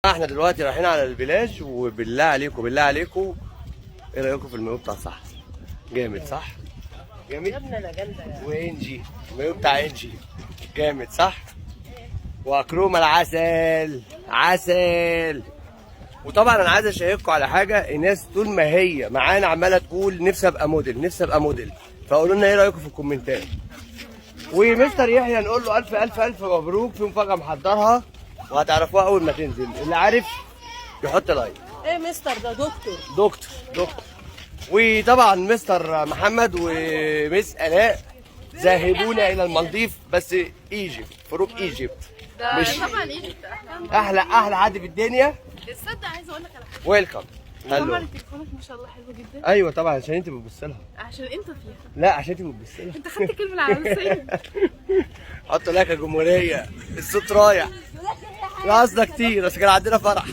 احنا دلوقتي رايحين على الفيلاج، وبالله عليكم بالله عليكم ايه رايكم في المايو بتاع صح؟ جامد صح؟ جامد؟ يا ابني انا جامده يعني. وانجي المايو بتاع انجي جامد صح؟ واكرومه العسل عسل. وطبعا انا عايز اشيككم على حاجه، الناس طول ما هي معانا عماله تقول نفسي ابقى موديل نفسي ابقى موديل، فقولوا لنا ايه رايكم في الكومنتات. ومستر يحيى نقول له الف الف الف مبروك، في مفاجاه محضرها وهتعرفوها اول ما تنزل، اللي عارف يحط لايك. ايه مستر ده دكتور. دكتور. وطبعا مستر محمد ومس الاء ذاهبون الى المالديف، بس ايجيبت فروم ايجيبت. ده مش طبعا ايجيبت احلى حد في الدنيا. تصدق عايزه اقول لك على حاجه. ويلكم. كاميرا تليفونك ما شاء الله حلوه جدا. ايوه طبعا عشان انت بتبص لها. عشان انت فيها. لا عشان انت بتبص لها. انت خدت كلمه العروسيه. حط لك يا جمهوريه، الصوت رايح. رقصنا كتير بس كان عندنا فرح.